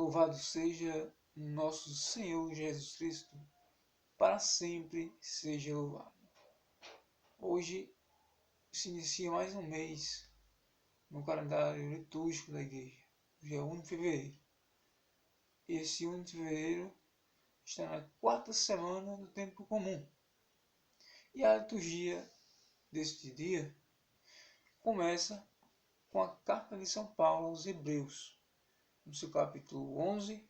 Louvado seja nosso Senhor Jesus Cristo, para sempre seja louvado. Hoje se inicia mais um mês no calendário litúrgico da igreja. Hoje é 1 de fevereiro. Esse 1 de fevereiro está na quarta semana do tempo comum. E a liturgia deste dia começa com a carta de São Paulo aos Hebreus, no seu capítulo 11,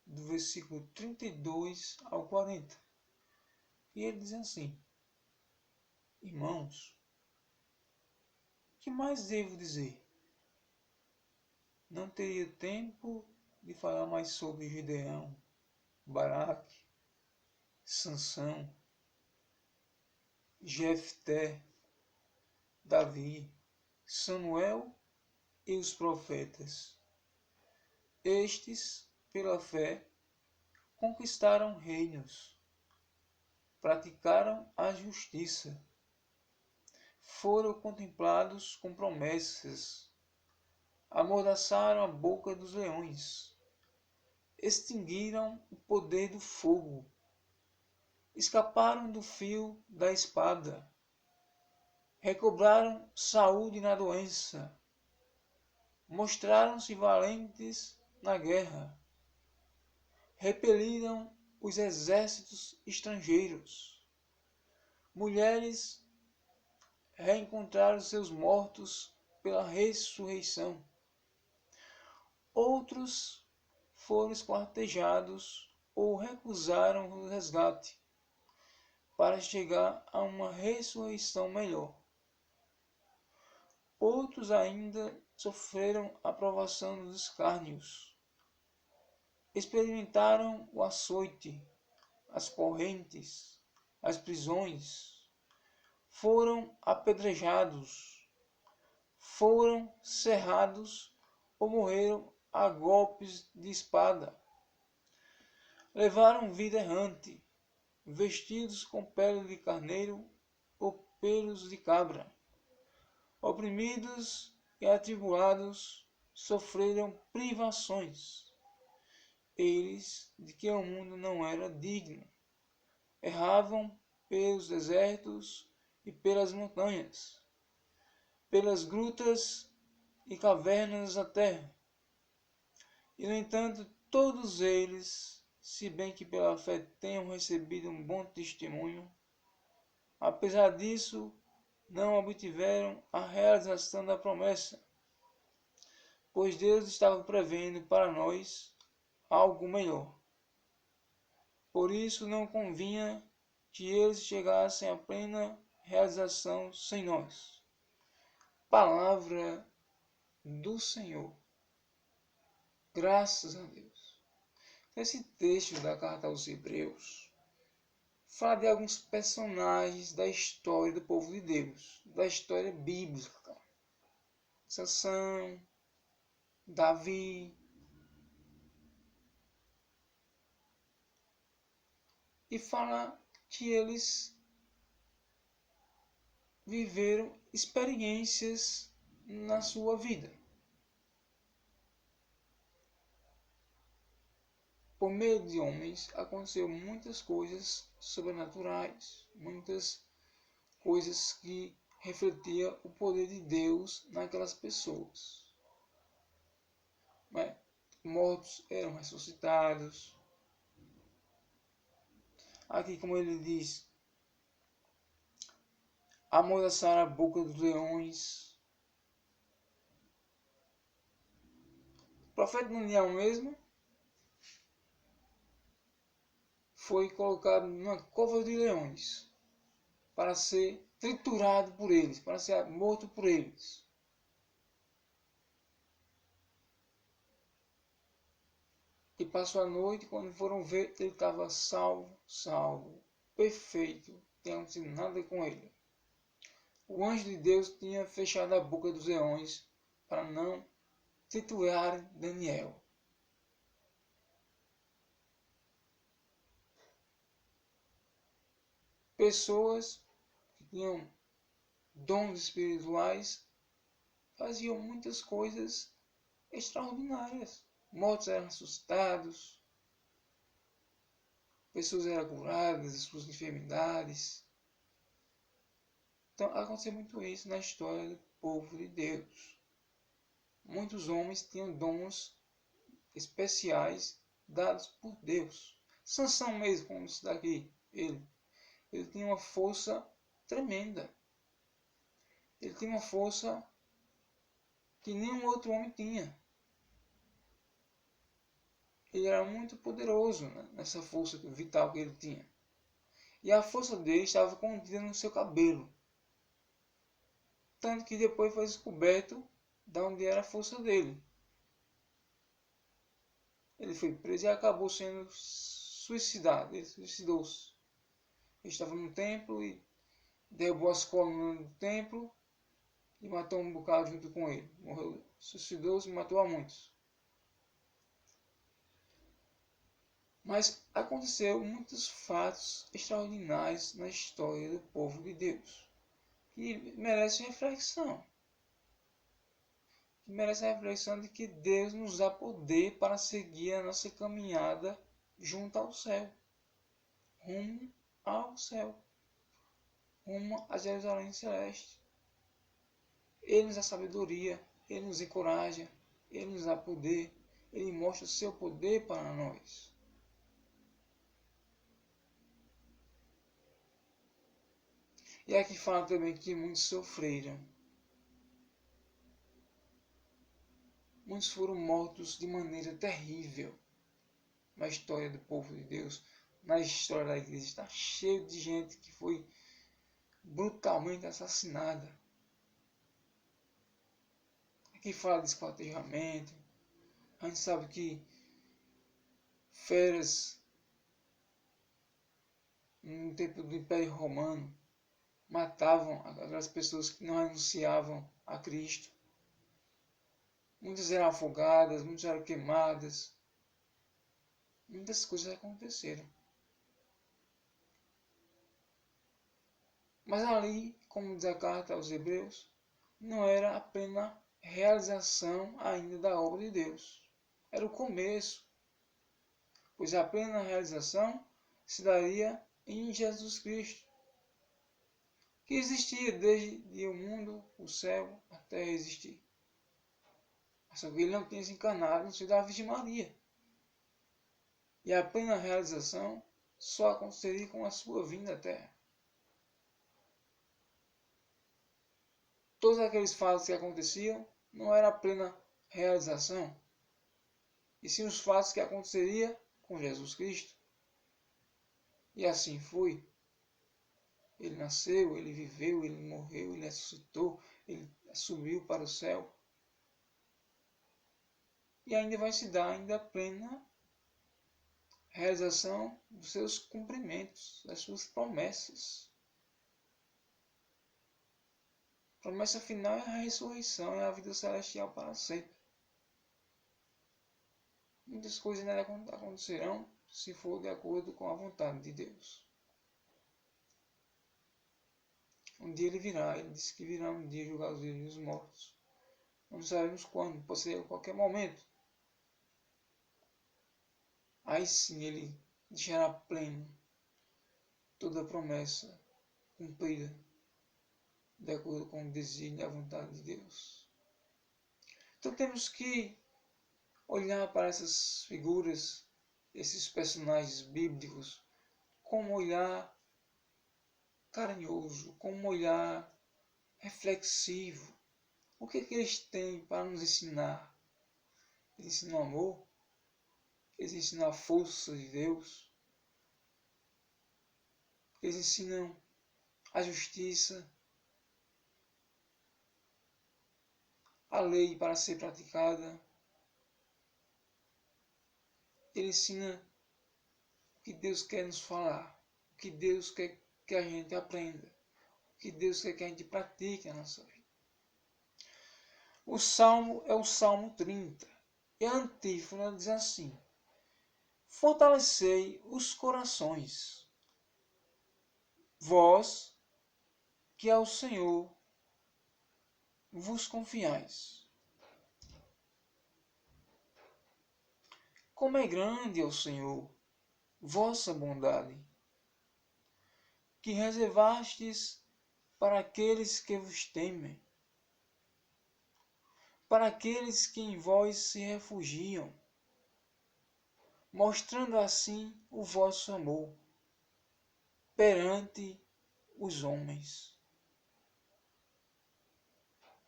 do versículo 32 ao 40. E ele diz assim: Irmãos, que mais devo dizer? Não teria tempo de falar mais sobre Gideão, Baraque, Sansão, Jefté, Davi, Samuel e os profetas. Estes, pela fé, conquistaram reinos, praticaram a justiça, foram contemplados com promessas, amordaçaram a boca dos leões, extinguiram o poder do fogo, escaparam do fio da espada, recobraram saúde na doença, mostraram-se valentes na guerra, repeliram os exércitos estrangeiros. Mulheres reencontraram seus mortos pela ressurreição. Outros foram esquartejados ou recusaram o resgate para chegar a uma ressurreição melhor. Outros ainda sofreram a provação dos escárnios. Experimentaram o açoite, as correntes, as prisões. Foram apedrejados, foram cerrados ou morreram a golpes de espada. Levaram vida errante, vestidos com pele de carneiro ou pelos de cabra. Oprimidos e atribulados, sofreram privações. Eles, de que o mundo não era digno, erravam pelos desertos e pelas montanhas, pelas grutas e cavernas da terra. E, no entanto, todos eles, se bem que pela fé tenham recebido um bom testemunho, apesar disso, não obtiveram a realização da promessa, pois Deus estava prevendo para nós algo melhor. Por isso não convinha que eles chegassem à plena realização sem nós. Palavra do Senhor. Graças a Deus. Esse texto da carta aos Hebreus fala de alguns personagens da história do povo de Deus, da história bíblica. Sansão, Davi. E fala que eles viveram experiências na sua vida. Por meio de homens aconteceu muitas coisas sobrenaturais, muitas coisas que refletiam o poder de Deus naquelas pessoas. Mortos eram ressuscitados. Aqui, como ele diz, amordaçaram a boca dos leões. O profeta Daniel mesmo foi colocado numa cova de leões para ser triturado por eles, para ser morto por eles. E passou a noite, quando foram ver, ele estava salvo, perfeito, não tinha acontecido nada com ele. O anjo de Deus tinha fechado a boca dos leões para não triturar Daniel. Pessoas que tinham dons espirituais faziam muitas coisas extraordinárias. mortos eram ressuscitados, pessoas eram curadas das suas enfermidades. Então aconteceu muito isso na história do povo de Deus. Muitos homens tinham dons especiais dados por Deus. Sansão mesmo, como isso daqui, ele tinha uma força tremenda. Ele tinha uma força que nenhum outro homem tinha. Ele era muito poderoso, né, nessa força vital que ele tinha. E a força dele estava contida no seu cabelo. Tanto que depois foi descoberto de onde era a força dele. Ele foi preso e acabou sendo suicidado. Ele suicidou-se. Ele estava no templo e derrubou as colunas do templo e matou um bocado junto com ele. Morreu, suicidou-se e matou a muitos. Mas aconteceu muitos fatos extraordinários na história do povo de Deus, que merece reflexão. Que merece a reflexão de que Deus nos dá poder para seguir a nossa caminhada junto ao céu. Rumo ao céu. Rumo a Jerusalém Celeste. Ele nos dá sabedoria, Ele nos encoraja, Ele nos dá poder, Ele mostra o seu poder para nós. E aqui fala também que muitos sofreram. Muitos foram mortos de maneira terrível. Na história do povo de Deus, na história da igreja, está cheio de gente que foi brutalmente assassinada. Aqui fala de esquartejamento. A gente sabe que feras no tempo do Império Romano matavam aquelas pessoas que não renunciavam a Cristo. Muitas eram afogadas, muitas eram queimadas. Muitas coisas aconteceram. Mas ali, como diz a carta aos Hebreus, não era apenas realização ainda da obra de Deus. Era o começo, pois a plena realização se daria em Jesus Cristo, que existia desde o mundo, o céu, a terra existir. Só que ele não tinha se encarnado no seio da Virgem Maria. E a plena realização só aconteceria com a sua vinda à terra. Todos aqueles fatos que aconteciam não era a plena realização, e sim os fatos que aconteceria com Jesus Cristo. E assim foi. Ele nasceu, ele viveu, ele morreu, ele ressuscitou, ele subiu para o céu. E ainda vai se dar ainda a plena realização dos seus cumprimentos, das suas promessas. A promessa final é a ressurreição, é a vida celestial para sempre. Muitas coisas ainda acontecerão se for de acordo com a vontade de Deus. Um dia ele virá, ele disse que virá um dia julgar os vivos e os mortos. Não sabemos quando, pode ser a qualquer momento. Aí sim ele deixará pleno toda a promessa cumprida de acordo com o desígnio e a vontade de Deus. Então temos que olhar para essas figuras, esses personagens bíblicos, com um olhar carinhoso, com um olhar reflexivo. O que eles têm para nos ensinar? Eles ensinam amor? Eles ensinam a força de Deus? Eles ensinam a justiça? A lei para ser praticada? Ele ensina o que Deus quer nos falar, o que Deus quer que a gente aprenda, o que Deus quer que a gente pratique na nossa vida. O Salmo é o Salmo 30. E a antífona diz assim: fortalecei os corações, vós que ao Senhor vos confiais. Como é grande, ó Senhor, vossa bondade, que reservastes para aqueles que vos temem, para aqueles que em vós se refugiam, mostrando assim o vosso amor perante os homens.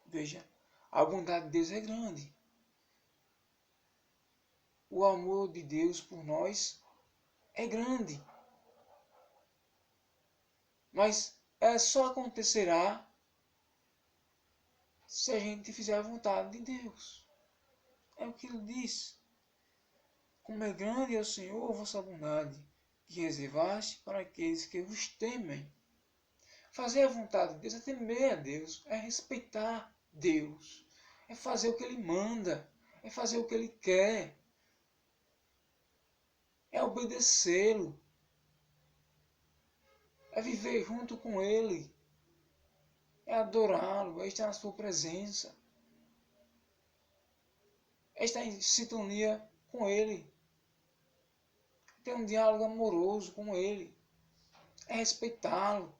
Veja, a bondade de Deus é grande. O amor de Deus por nós é grande. Mas só acontecerá se a gente fizer a vontade de Deus. É o que ele diz. Como é grande é o Senhor, vossa bondade, que reservaste para aqueles que vos temem. Fazer a vontade de Deus é temer a Deus, é respeitar Deus, é fazer o que Ele manda, é fazer o que Ele quer, é obedecê-lo, é viver junto com Ele, é adorá-lo, é estar na sua presença, é estar em sintonia com Ele, ter um diálogo amoroso com Ele, é respeitá-lo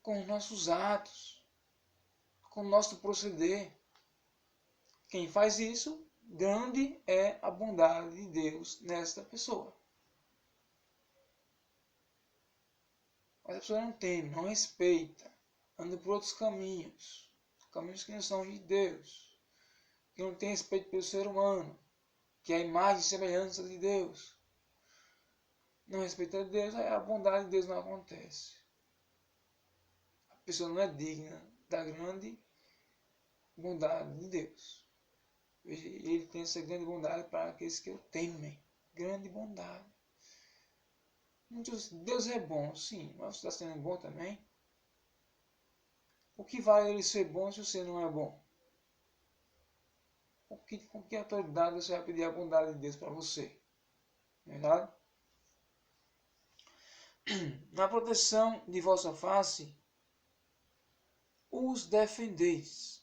com os nossos atos, com o nosso proceder. Quem faz isso, grande é a bondade de Deus nesta pessoa. Mas a pessoa não teme, não respeita, anda por outros caminhos, caminhos que não são de Deus, que não tem respeito pelo ser humano, que é a imagem e semelhança de Deus. Não respeita Deus, a bondade de Deus não acontece. A pessoa não é digna da grande bondade de Deus. Ele tem essa grande bondade para aqueles que o temem. Grande bondade. Deus é bom, sim, mas você está sendo bom também? O que vale ele ser bom se você não é bom? Com que autoridade você vai pedir a bondade de Deus para você? Verdade? Na proteção de vossa face, os defendeis,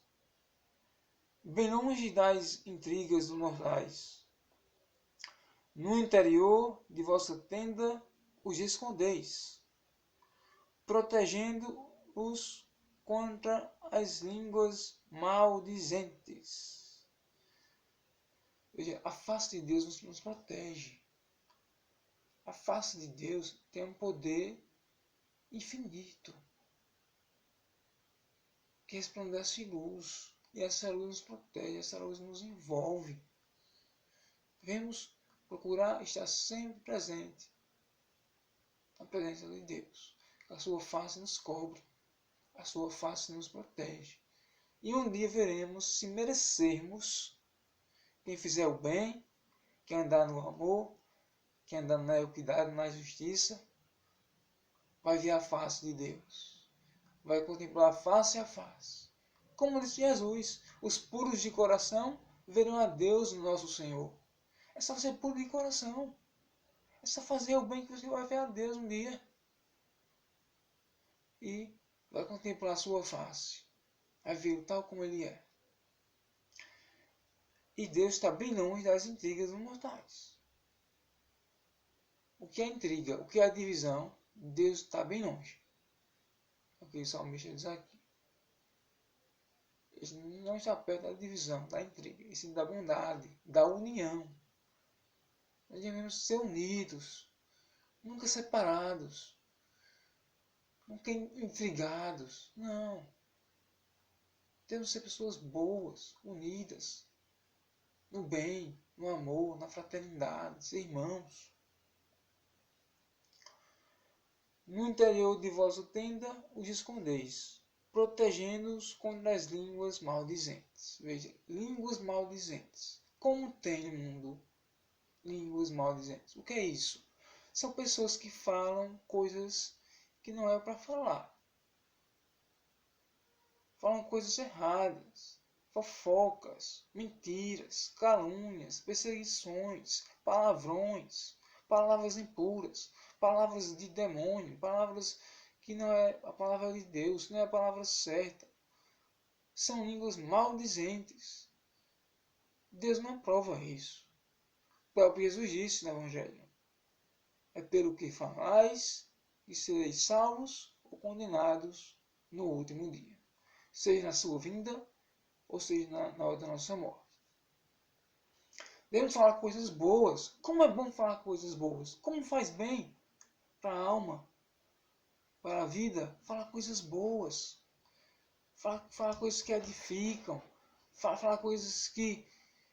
bem longe das intrigas dos mortais. No interior de vossa tenda os escondeis, protegendo-os contra as línguas maldizentes. Veja, a face de Deus nos protege. A face de Deus tem um poder infinito, que resplandece luz, e essa luz nos protege, essa luz nos envolve. Devemos procurar estar sempre presente na presença de Deus. A sua face nos cobre, a sua face nos protege. E um dia veremos se merecermos. Quem fizer o bem, quem andar no amor, quem andar na equidade, na justiça, vai ver a face de Deus. Vai contemplar face a face. Como disse Jesus, os puros de coração verão a Deus, nosso Senhor. É só ser puro de coração. É só fazer o bem que você vai ver a Deus um dia. E vai contemplar a sua face. Vai ver tal como Ele é. E Deus está bem longe das intrigas dos mortais. O que é intriga, o que é a divisão, Deus está bem longe. É o que o salmista diz aqui. Ele não está perto da divisão, da intriga, e sim da bondade, da união. Nós devemos ser unidos, nunca separados, nunca intrigados. Não. Temos que ser pessoas boas, unidas, no bem, no amor, na fraternidade, ser irmãos. No interior de vossa tenda os escondeis, protegendo-os contra as línguas maldizentes. Veja, línguas maldizentes. Como tem no mundo línguas maldizentes? O que é isso? São pessoas que falam coisas que não é para falar. Falam coisas erradas, fofocas, mentiras, calúnias, perseguições, palavrões, palavras impuras, palavras de demônio, palavras que não é a palavra de Deus, não é a palavra certa. São línguas maldizentes. Deus não aprova isso. O próprio Jesus disse no Evangelho: é pelo que falais que sereis salvos ou condenados no último dia, seja na sua vinda ou seja na hora da nossa morte. Devemos falar coisas boas. Como é bom falar coisas boas? Como faz bem para a alma, para a vida? Falar coisas boas. Falar coisas que edificam. Falar coisas que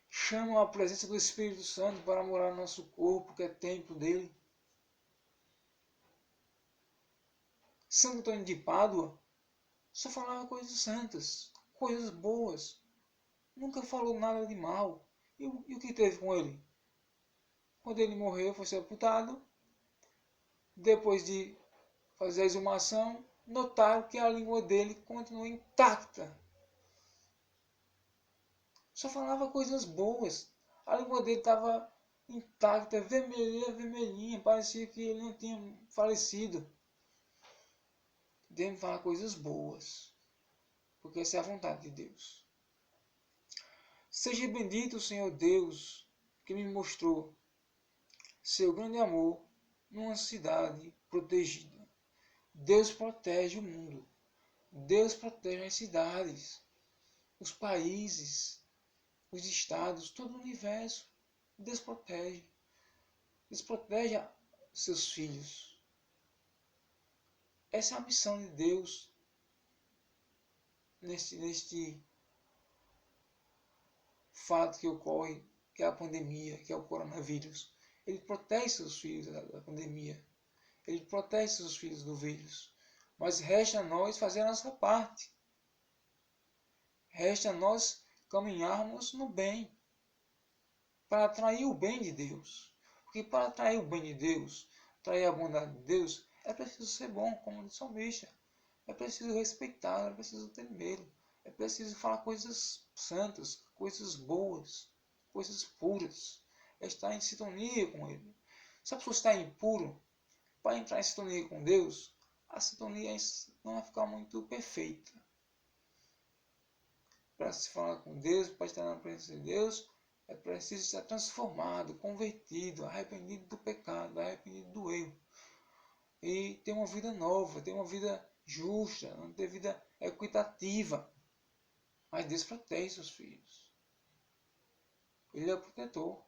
chamam a presença do Espírito Santo para morar no nosso corpo, que é templo dele. Santo Antônio de Pádua só falava coisas santas, coisas boas. Nunca falou nada de mal. E o que teve com ele? Quando ele morreu, foi sepultado. Depois de fazer a exumação, notaram que a língua dele continuou intacta. Só falava coisas boas. A língua dele estava intacta, vermelhinha, vermelhinha. Parecia que ele não tinha falecido. Devemos falar coisas boas, porque essa é a vontade de Deus. Seja bendito o Senhor Deus, que me mostrou seu grande amor numa cidade protegida. Deus protege o mundo. Deus protege as cidades, os países, os estados, todo o universo. Deus protege. Deus protege seus filhos. Essa é a missão de Deus neste fato que ocorre, que é a pandemia, que é o coronavírus. Ele protege seus filhos da pandemia. Ele protege seus filhos do vírus. Mas resta a nós fazer a nossa parte. Resta a nós caminharmos no bem, para atrair o bem de Deus. Porque para atrair o bem de Deus, atrair a bondade de Deus, é preciso ser bom, como diz o salmista. É preciso respeitar, é preciso temê-lo. É preciso falar coisas santas, coisas boas, coisas puras. É estar em sintonia com Ele. Se a pessoa está impuro, para entrar em sintonia com Deus, a sintonia não vai ficar muito perfeita. Para se falar com Deus, para estar na presença de Deus, é preciso estar transformado, convertido, arrependido do pecado, arrependido do erro. E ter uma vida nova, ter uma vida justa, ter uma vida equitativa. Mas Deus protege seus filhos. Ele é o protetor.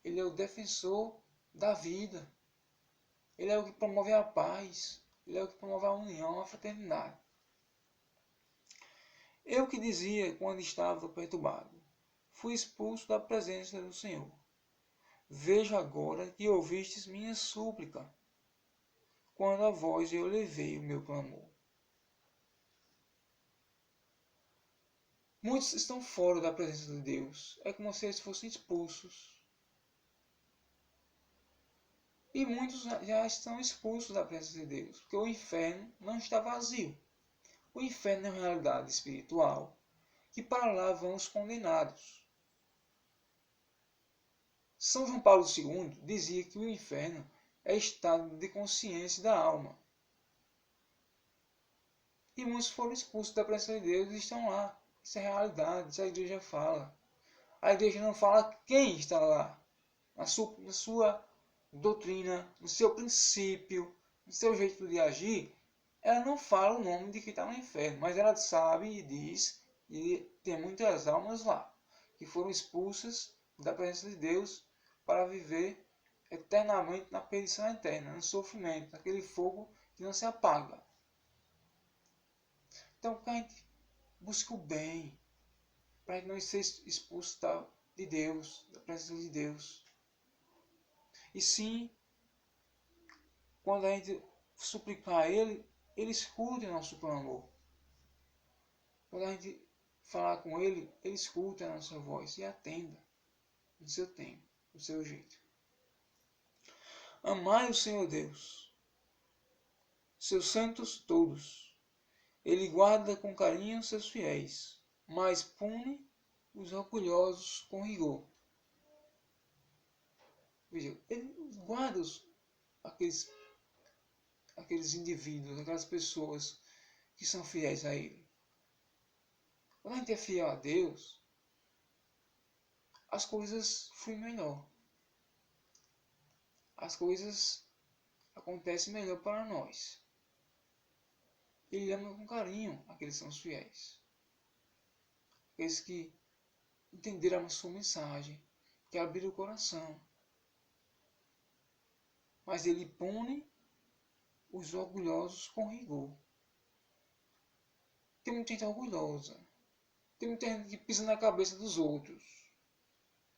Ele é o defensor da vida. Ele é o que promove a paz. Ele é o que promove a união, a fraternidade. Eu que dizia quando estava perturbado, fui expulso da presença do Senhor. Vejo agora que ouvistes minha súplica, quando a vós eu levei o meu clamor. Muitos estão fora da presença de Deus. É como se eles fossem expulsos. E muitos já estão expulsos da presença de Deus, porque o inferno não está vazio. O inferno é uma realidade espiritual, que para lá vão os condenados. São João Paulo II dizia que o inferno é estado de consciência da alma. E muitos foram expulsos da presença de Deus e estão lá. Isso é realidade, isso a igreja fala. A igreja não fala quem está lá, na sua doutrina, no seu princípio, no seu jeito de agir. Ela não fala o nome de quem está no inferno, mas ela sabe e diz que tem muitas almas lá, que foram expulsas da presença de Deus para viver eternamente na perdição eterna, no sofrimento, naquele fogo que não se apaga. Então, que a gente busque o bem, para a gente não ser expulso de Deus, da presença de Deus. E sim, quando a gente suplicar a Ele, Ele escute o nosso clamor. Quando a gente falar com Ele, Ele escute a nossa voz e atenda no seu tempo, no seu jeito. Amai o Senhor Deus, seus santos todos. Ele guarda com carinho seus fiéis, mas pune os orgulhosos com rigor. Veja, ele guarda aqueles indivíduos, aquelas pessoas que são fiéis a Ele. Quando a gente é fiel a Deus, as coisas fluem melhor. As coisas acontecem melhor para nós. Ele ama com carinho aqueles que são os fiéis. Aqueles que entenderam a sua mensagem, que abriram o coração. Mas ele pune os orgulhosos com rigor. Tem muita gente orgulhosa. Tem muita gente que pisa na cabeça dos outros.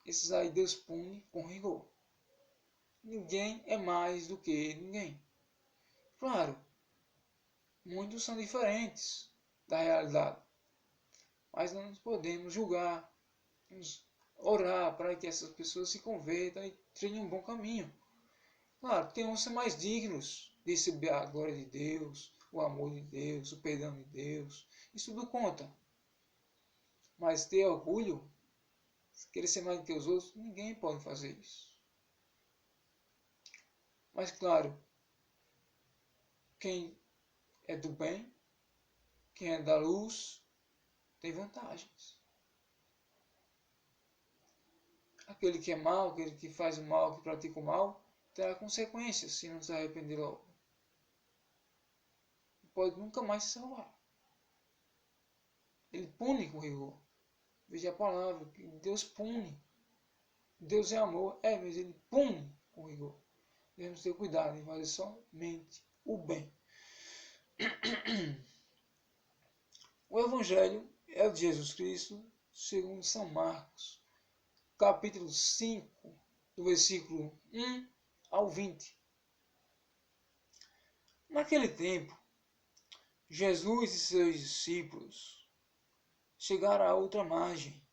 Esses aí Deus pune com rigor. Ninguém é mais do que ninguém. Claro, muitos são diferentes da realidade. Mas não podemos julgar, orar para que essas pessoas se convertam e trilhem um bom caminho. Claro, tem uns que são mais dignos de receber a glória de Deus, o amor de Deus, o perdão de Deus. Isso tudo conta. Mas ter orgulho, querer ser mais do que os outros, ninguém pode fazer isso. Mas claro, quem é do bem, quem é da luz, tem vantagens. Aquele que é mau, aquele que faz o mal, que pratica o mal, terá consequências se não se arrepender logo. Pode nunca mais se salvar. Ele pune com rigor. Veja a palavra, que Deus pune. Deus é amor, mas ele pune com rigor. Devemos ter cuidado em fazer somente o bem. O Evangelho é o de Jesus Cristo, segundo São Marcos, capítulo 5, do versículo 1 ao 20. Naquele tempo, Jesus e seus discípulos chegaram à outra margem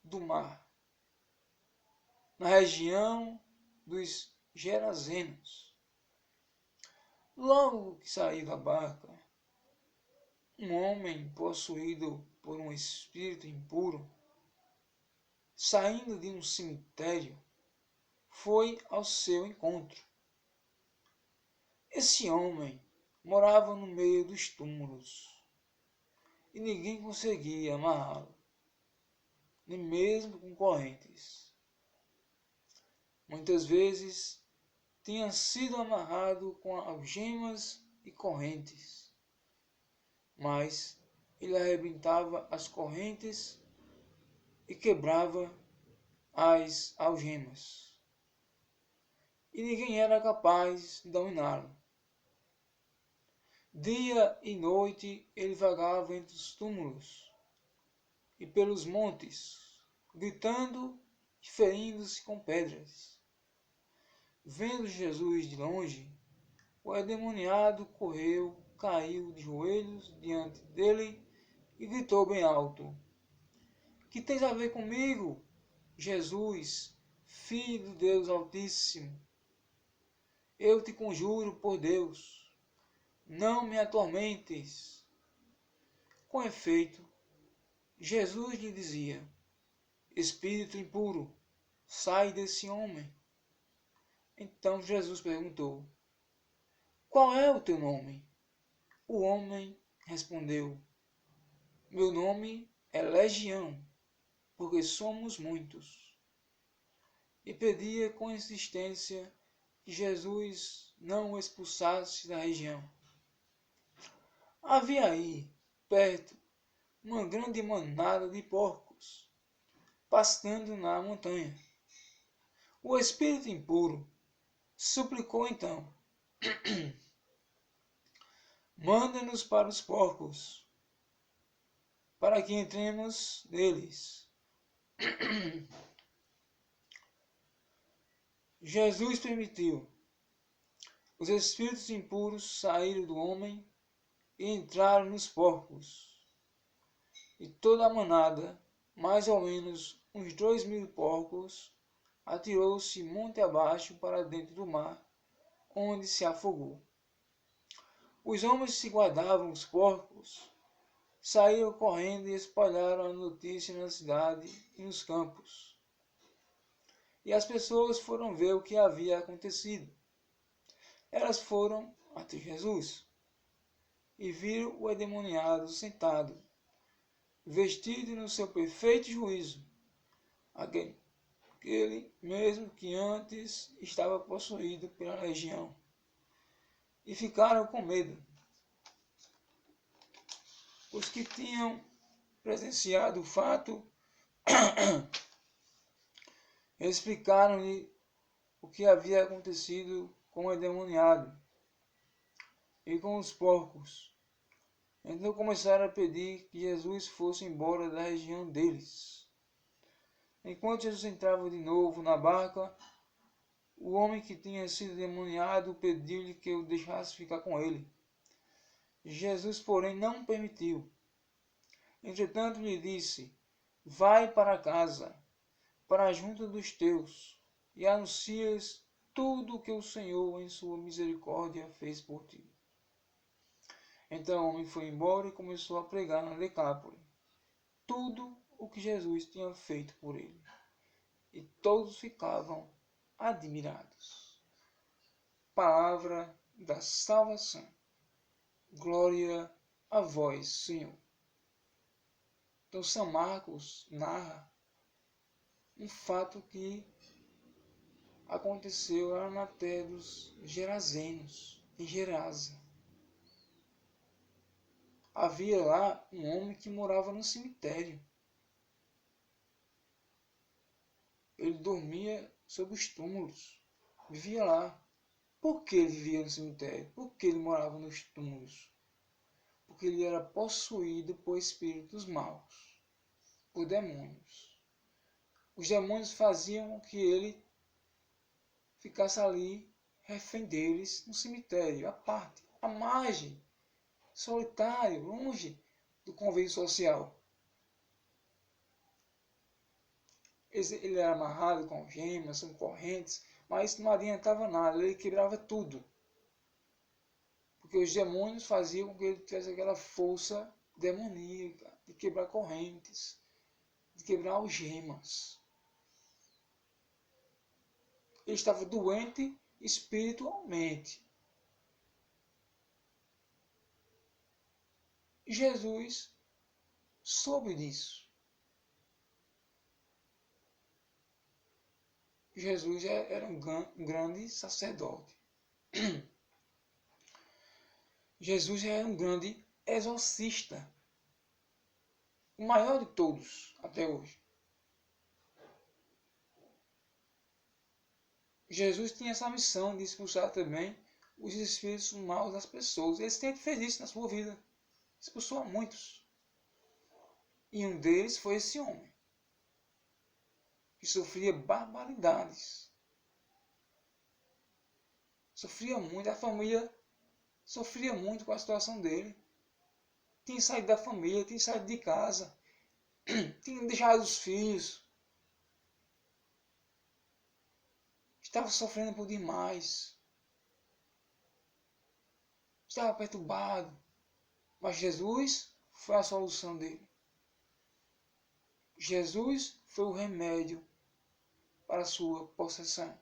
do mar, na região dos Gerazenos. Logo que saiu da barca, um homem possuído por um espírito impuro, saindo de um cemitério, foi ao seu encontro. Esse homem morava no meio dos túmulos e ninguém conseguia amarrá-lo, nem mesmo com correntes. Muitas vezes tinha sido amarrado com algemas e correntes, mas ele arrebentava as correntes e quebrava as algemas, e ninguém era capaz de dominá-lo. Dia e noite ele vagava entre os túmulos e pelos montes, gritando e ferindo-se com pedras. Vendo Jesus de longe, o endemoniado correu, caiu de joelhos diante dele e gritou bem alto: Que tens a ver comigo, Jesus, Filho do Deus Altíssimo? Eu te conjuro por Deus, não me atormentes. Com efeito, Jesus lhe dizia: Espírito impuro, sai desse homem. Então Jesus perguntou: Qual é o teu nome? O homem respondeu: Meu nome é Legião, porque somos muitos. E pedia com insistência que Jesus não o expulsasse da região. Havia aí, perto, uma grande manada de porcos, pastando na montanha. O espírito impuro suplicou então: Manda-nos para os porcos, para que entremos neles. Jesus permitiu. Os espíritos impuros saíram do homem e entraram nos porcos. E toda a manada, mais ou menos uns 2.000 porcos, atirou-se monte abaixo para dentro do mar, onde se afogou. Os homens que guardavam os porcos saíram correndo e espalharam a notícia na cidade e nos campos. E as pessoas foram ver o que havia acontecido. Elas foram até Jesus e viram o endemoniado sentado, vestido no seu perfeito juízo, aquele mesmo que antes estava possuído pela legião, e ficaram com medo. Os que tinham presenciado o fato explicaram-lhe o que havia acontecido com o endemoniado e com os porcos. Então começaram a pedir que Jesus fosse embora da região deles. Enquanto Jesus entrava de novo na barca, o homem que tinha sido endemoniado pediu-lhe que o deixasse ficar com ele. Jesus, porém, não permitiu. Entretanto, lhe disse: vai para casa, para junto dos teus, e anuncias tudo o que o Senhor, em sua misericórdia, fez por ti. Então o homem foi embora e começou a pregar na Decápole tudo o que Jesus tinha feito por ele. E todos ficavam admirados. Palavra da salvação. Glória a vós, Senhor. Então São Marcos narra um fato que aconteceu lá na terra dos Gerazenos, em Gerasa. Havia lá um homem que morava no cemitério. Ele dormia sob os túmulos, vivia lá. Por que ele vivia no cemitério? Por que ele morava nos túmulos? Porque ele era possuído por espíritos maus, por demônios. Os demônios faziam com que ele ficasse ali, refém deles, no cemitério, à parte, à margem, solitário, longe do convívio social. Ele era amarrado com gemas, com correntes, mas não adiantava nada, ele quebrava tudo. Porque os demônios faziam com que ele tivesse aquela força demoníaca de quebrar correntes, de quebrar algemas. Ele estava doente espiritualmente. Jesus soube disso. Jesus era um grande sacerdote. Jesus era um grande exorcista. O maior de todos até hoje. Jesus tinha essa missão de expulsar também os espíritos maus das pessoas. Ele sempre fez isso na sua vida. Expulsou a muitos. E um deles foi esse homem, que sofria barbaridades. Sofria muito, a família sofria muito com a situação dele. Tinha saído da família, tinha saído de casa, tinha deixado os filhos. Estava sofrendo por demais. Estava perturbado. Mas Jesus foi a solução dele. Jesus foi o remédio para a sua possessão.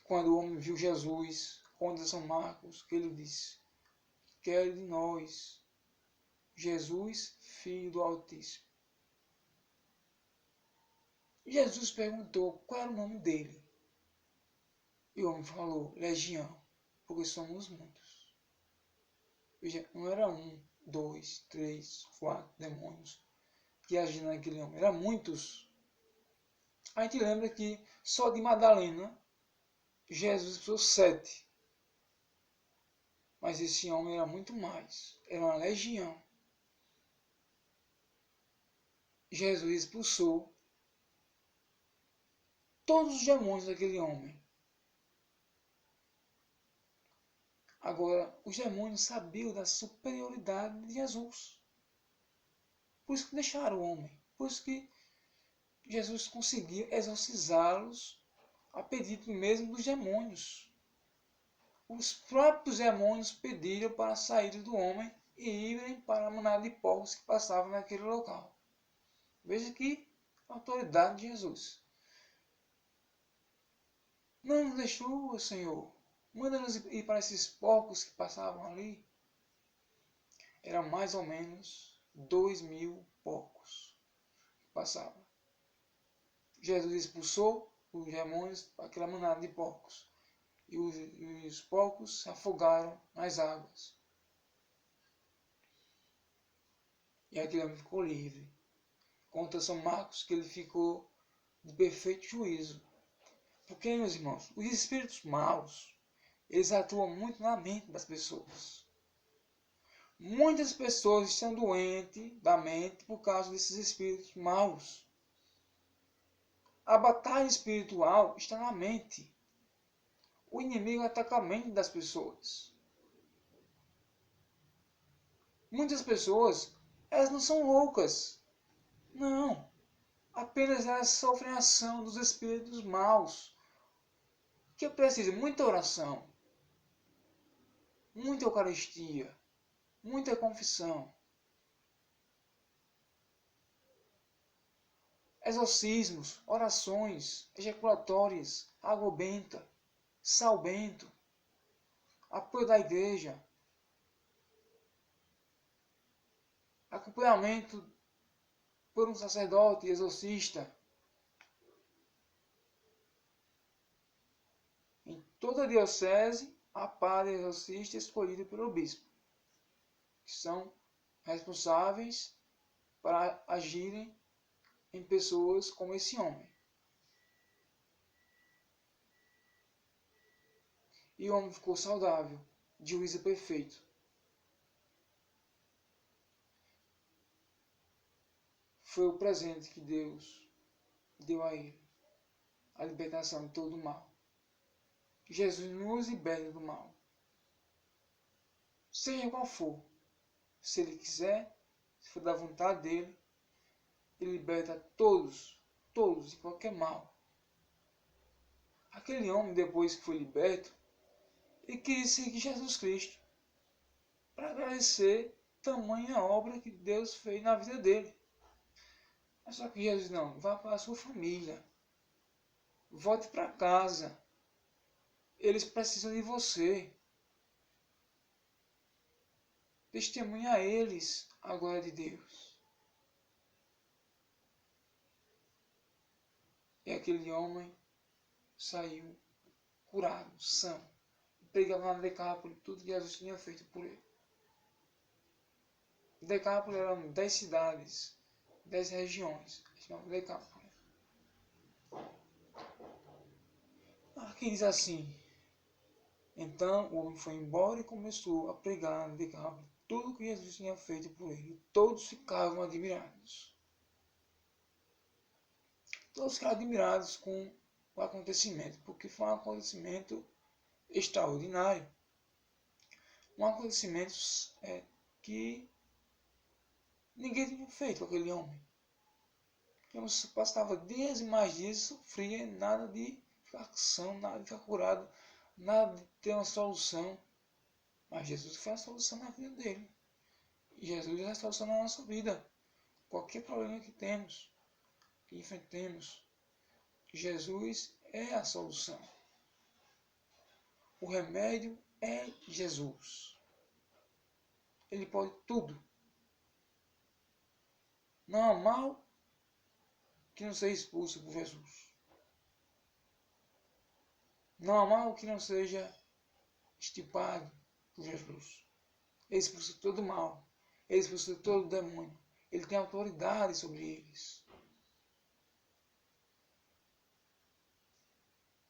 Quando o homem viu Jesus, conta São Marcos, que ele disse: quer de nós, Jesus, Filho do Altíssimo. Jesus perguntou qual era o nome dele. E o homem falou: Legião, porque somos muitos. Veja, não era 1, 2, 3, 4 demônios que agiam naquele homem, eram muitos. A gente lembra que só de Madalena Jesus expulsou 7. Mas esse homem era muito mais. Era uma legião. Jesus expulsou todos os demônios daquele homem. Agora, os demônios sabiam da superioridade de Jesus. Por isso que deixaram o homem. Por isso que Jesus conseguiu exorcizá-los a pedido mesmo dos demônios. Os próprios demônios pediram para sair do homem e irem para a manada de porcos que passavam naquele local. Veja que autoridade de Jesus. Não nos deixou, Senhor. Manda-nos ir para esses porcos que passavam ali. Eram mais ou menos 2.000 porcos que passava. Jesus expulsou os demônios para aquela manada de porcos. E os porcos se afogaram nas águas. E aquele homem ficou livre. Conta São Marcos que ele ficou de perfeito juízo. Porque, meus irmãos, os espíritos maus, eles atuam muito na mente das pessoas. Muitas pessoas estão doentes da mente por causa desses espíritos maus. A batalha espiritual está na mente. O inimigo ataca a mente das pessoas. Muitas pessoas, elas não são loucas. Não. Apenas elas sofrem a ação dos espíritos maus. Que é preciso muita oração, muita Eucaristia, muita confissão, exorcismos, orações, ejaculatórias, água benta, sal bento, apoio da igreja, acompanhamento por um sacerdote exorcista. Em toda a diocese, há padre exorcista escolhido pelo bispo, que são responsáveis para agirem em pessoas como esse homem. E o homem ficou saudável, de juízo perfeito. Foi o presente que Deus deu a ele, a libertação de todo o mal. Jesus nos liberta do mal. Seja qual for, se ele quiser, se for da vontade dele, ele liberta todos de qualquer mal. Aquele homem, depois que foi liberto, ele queria seguir Jesus Cristo, para agradecer tamanha obra que Deus fez na vida dele. Mas só que Jesus não, vá para a sua família, volte para casa, eles precisam de você. Testemunhe a eles a glória de Deus. E aquele homem saiu curado, são. Pregava lá no Decápolis tudo que Jesus tinha feito por ele. O Decápolis eram 10 cidades, 10 regiões. Chamava Decápolis. Aqui diz assim: então o homem foi embora e começou a pregar no Decápolis tudo que Jesus tinha feito por ele. Todos ficavam admirados. Todos ficaram admirados com o acontecimento, porque foi um acontecimento extraordinário. Um acontecimento que ninguém tinha feito com aquele homem. Ele passava dias e mais dias, sofria, nada de ficar são, nada de ficar curado, nada de ter uma solução. Mas Jesus foi a solução na vida dele. E Jesus é a solução na nossa vida. Qualquer problema que temos, que enfrentemos, Jesus é a solução. O remédio é Jesus. Ele pode tudo. Não há mal que não seja expulso por Jesus. Não há mal que não seja estipado por Jesus. Ele expulsa todo mal. Ele expulsa todo demônio. Ele tem autoridade sobre eles.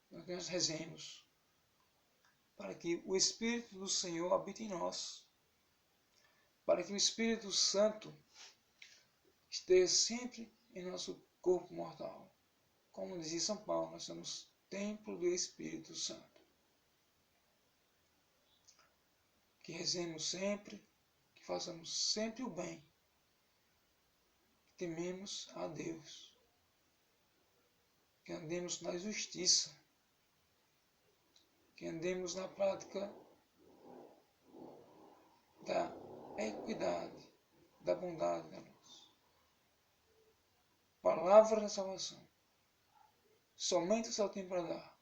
Nós rezemos para que o Espírito do Senhor habite em nós. Para que o Espírito Santo esteja sempre em nosso corpo mortal. Como dizia São Paulo, nós somos templo do Espírito Santo. Que rezemos sempre, que façamos sempre o bem. Que tememos a Deus. Que andemos na justiça. Que andemos na prática da equidade, da bondade da luz. Palavra da salvação. Somente o céu tem para dar.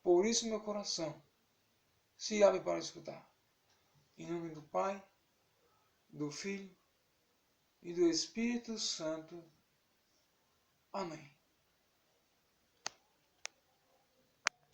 Por isso meu coração se abre para escutar. Em nome do Pai, do Filho e do Espírito Santo. Amém.